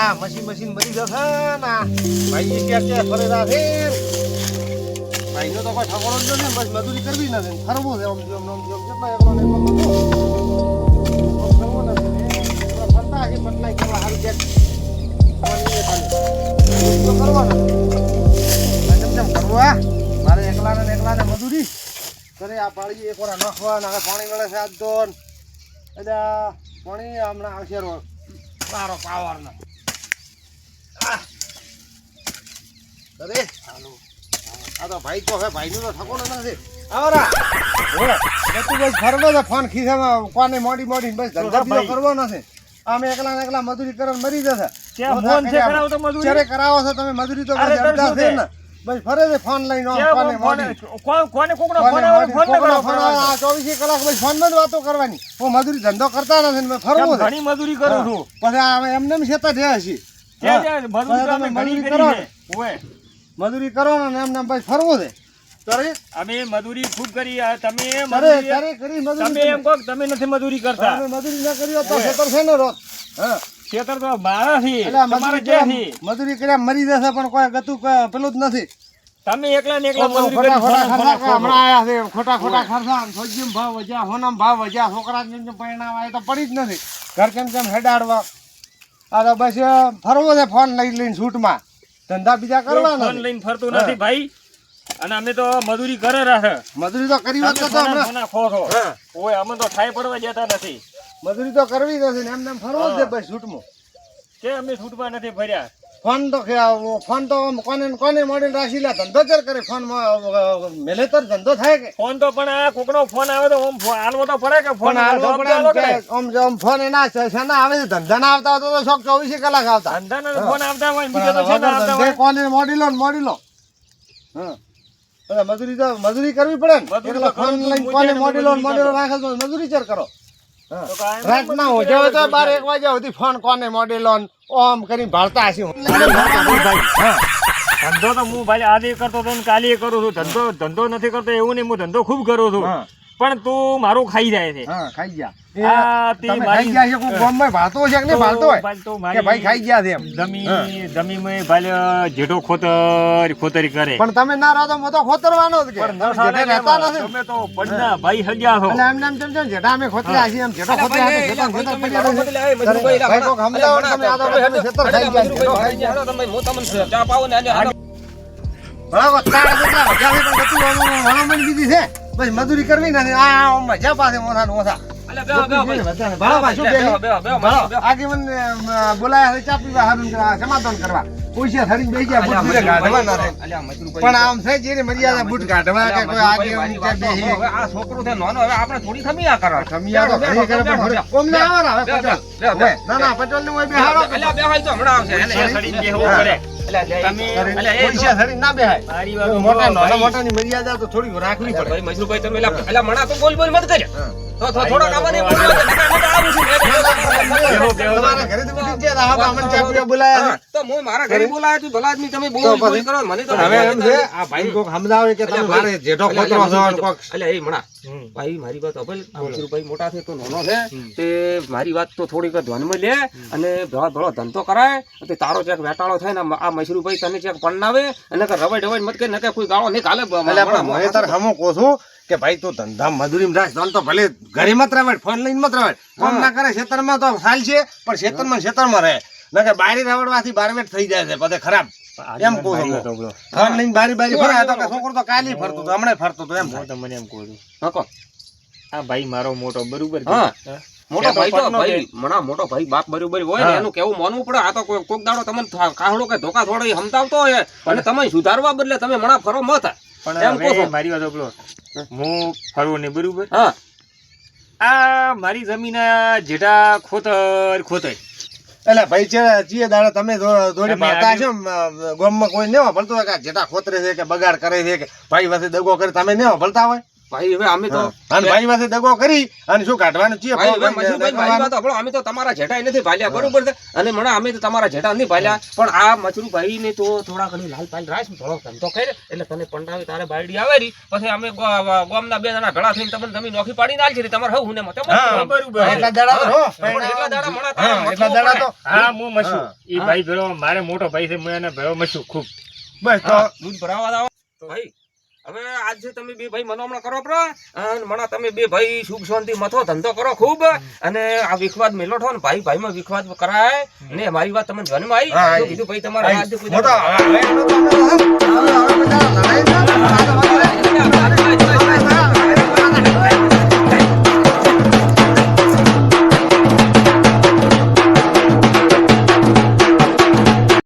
આ મશીન બધી જશે ના ભાઈ ક્યાં ફરેલા છે ભાઈનો તો કોઈ ઠકોરો જ નથી બસ મજૂરી કરવી નથી ફરવું છે આમ કેટલા એકલો ને એકલો ફરવો નથી ફરતા છે પટલાઈ કરવા હારું કે કરવાના જેમ કરવા મારે એકલાને મજૂરી કરે આ પાડી એક વાર નાખવા નાખે પાણી મળે છે આજ તો એટલે પાણી હમણાં આવશે મારો પાવર નો અરે હાલો આ તો ભાઈ તો હવે ભાઈનું તો ઠકોનો નથી આવરા તું બસ ફરવો છે ફોન ખીસામાં કોને મોડી બસ ધંધો બીજો કરવો નથી આમે એકલા મજૂરી કરવા મરી જશે ક્યારે કરાવો છો તમે મજૂરી તો બસ અડધા છે ને બસ ફરે છે ફોન લઈને કોને કોકનો ફોન આવે ફોન ન કરો 24 કલાક બસ ફોન માં જ વાતો કરવાની હું મજૂરી ધંધો કરતા નથી મેં ફરવું છે ઘણી મજૂરી કરું છું પછી આ એમને સેતા રહ્યા છે મજૂરી કરો ને એમને બસ ફરવું છે અમે મજૂરી ખૂબ કરી તમે એમ કહો તમે નથી મજૂરી કરતા મજૂરી ના કરી તો ખેતર છે ને રોજ હા ખેતર તો મારા થી મજૂરી કર્યા મરી જશે પણ કોઈ ગતું પેલું જ નથી તમે એકલા ને એકલા મજૂરી કરી હમણાં આયા છે ખોટા ખર્ચા સોજીમ ભાવ વજ્યા હોનમ ભાવ વજ્યા છોકરા જેમ પરિણામ આવે તો પડી જ નથી ઘર કેમ હેડાડવા આ તો બસ ફરવો છે ફોન લઈને છૂટમાં ધંધા બીજા કરવાના ફોન લઈને ફરતું નથી ભાઈ અને અમે તો મજૂરી કરે રહે મજૂરી તો કરી વાત તો હમણાં ખોખો ઓય અમે તો ઠાઈ પડવા જતા નથી મજૂરી તો કરવી નથી ને એમને ફરવો છે ભાઈ છૂટમાં કે અમે છૂટમાં નથી ફર્યા ફોન તો કોને મોડેલ રાખી લે ધંધો ચર કરે ફોન મેલેતર ધંધો થાય કે ફોન તો પણ આ કોકનો ફોન આવે તો હાલવો તો પડે કે ફોન હાલવો પડે આમ ફોન એના શેના આવે છે ધંધા ના આવતા હોય તો 24 કલાક આવતા ધંધા ફોન આવતા હોય બીજો તો છે ના આવતા હોય કોને મોડી લો હા મજૂરી કરવી પડે ને ફોન લઈને કોને મોડી લો રાખે તો મજૂરી ચર કરો રાત ના હો જાવ તો 12-1 વાગ્યા સુધી ફોન કોને મોડેલો ઓમ કરી ભાળતા હશે ધંધો તો હું ભાઈ આજે કરતો તો કાલે કરું છું ધંધો નથી કરતો એવું નહીં હું ધંધો ખૂબ કરું છું પણ તું મારું ખાઈ જાય છે ખાઈ ગયા ખાઈ ગયા છે કોઈ ગામમાં ભાળતો છે કે નહીં ભાળતો હોય કે ભાઈ ખાઈ ગયા છે એમ જમી મેં ભાઈ જેઠો ખોતરી કરે પણ તમે ના રહો તો મો તો ખોતરવાનો જ કે રહેતા નથી તમે તો પડના ભાઈ હજ્યા છો એટલે એમ જેઠા અમે ખોતર્યા છીએ એમ જેઠો ખોતર્યા છે જેઠા ખોતર પડ્યા ભાઈ કોક સમજાવો તમે આ તો ખેતર ખાઈ ગયા તમે મો તમને ચા પાવો ને બરાબર તાળ જેટલા વજા છે પણ ગતું હવામાન દીધી છે બસ મજૂરી કરવી ને આ મજા પાસે મોથા બોલાયા ચા પીવા હારું સમાધાન કરવા પૈસા થઈને બેસી ગયા બુટ કાઢવા પણ આમ છે જે મર્યાદા બુટ કાઢવા કે કોઈ આગે આ છોકરો છે નાનો હવે આપણે થોડી ખમિયા કરો ખમિયા તો ઘણી કરે પણ કોમને આવરા હવે પટલ ના પટલ ને ઓય બેહારો અલ્યા બેહાય તો હમણાં આવશે એને સડી બેહવું પડે તમે પૈસા થઈને ના બેહાય મોટા નાના મોટાની મર્યાદા તો થોડી રાખવી પડે ભાઈ મજરૂભાઈ તમે અલ્યા મણા તો બોલ મત કરે તો થોડા કામની તમારા ઘરે તો ઉઠી ગયા આપ અમન ચા પીવા બોલાયા તો હું મારા ઘરે બોલાયા તું ભલા આદમી તમે બોલ કરો મને તો હવે એમ છે આ ભાઈ કોક સમજાવે કે તમે મારે જેઠો ખોતરો છો કોક અલ્યા એ મણા ભાઈ મારી વાત અભલ મજરૂભાઈ મોટા છે તો નાનો છે તે મારી વાત તો થોડીક ધ્યાનમાં લે અને ભળો ધંધો કરાય તે તારો ચેક વેટાળો થાય ને આ મજરૂભાઈ તને ચેક પણનાવે અને રવાઈ મત કે નકે કોઈ ગાળો નહીં કાલે મને તાર હમો કહું છું કે ભાઈ તું ધંધા મજૂરી રાખ તો ભલે ઘરે મત રવાડ ફોન લઈને મત રવાડ ફોન ના કરે ખેતરમાં તો હાલ છે પણ ખેતરમાં રહે નકે બારી રવડવાથી બારવેટ થઈ જાય છે પછી ખરાબ એમ કહું છું ફોન લઈને બારી ફરે તો છોકરો તો કાલી ફરતો તો હમણાં ફરતો તો એમ મને એમ કહું છું આ ભાઈ મારો મોટો બરોબર મોટો ભાઈ તો ભાઈ મણા મોટો ભાઈ બાપ બરોબર હોય ને એનું કેવું માનવું પડે આ તો કોક દાડો તમને કાહડો કે ધોકા થોડો સમજાવતો હોય અને તમે સુધારવા બદલે તમે મણા ફરો મત પણ મારી વાત બોલો હું ફરવું નહીં બરોબર આ મારી જમીન જેઠા ખોતર એટલે ભાઈ ચીએ દાડા તમે દોડી પાડતા છો ગામમાં કોઈ નહીં ભલતો હોય કે જેઠા ખોતરે છે કે બગાડ કરે છે કે ભાઈ વચ્ચે દગો કરે તમે નહીં ભલતા હોય ભાઈ હવે અમે તો અને ભાઈ પાસે દગો કરી અને શું કાઢવાનું છે ભાઈ હવે મજુભાઈ મારી વાત સાંભળો, અમે તો તમારા જેઠા નથી ભાલ્યા બરોબર છે અને મને અમે તો તમારા જેઠા નથી ભાલ્યા પણ આ મચરુભાઈ ને તો થોડા ઘણી લાલ પાલ રાખ થોડો ધંધો કરે એટલે તને પંડાવે તારે બાયડી આવે રી પછી અમે ગામના બે જણા ભેળા થઈને તમને જમીન નોખી પાડીને આલ છે તમારે હું ને મતે બરોબર એટલા દાડા તો હો. એટલા દાડા મળા એટલા દાડા તો હા હું મશું ઈ ભાઈ ભેળો મારે મોટો ભાઈ છે હું એને ભેળો મશું ખૂબ બસ તો દૂધ ભરાવા આવો તો ભાઈ હવે આજે તમે બે ભાઈ મનોમણ કરો પ્રો અને મણા તમે બે ભાઈ સુખ શાંતિ મથો ધંધો કરો ખૂબ અને આ વિખવાદ મેલો થો ને ભાઈ ભાઈમાં વિખવાદ કરાય ને મારી વાત તમને ધ્યાનમાં આવી તો કીધું ભાઈ તમારા આજે કોઈ મોટો હવે એનો તો અમે હવે બધા લડાઈ ના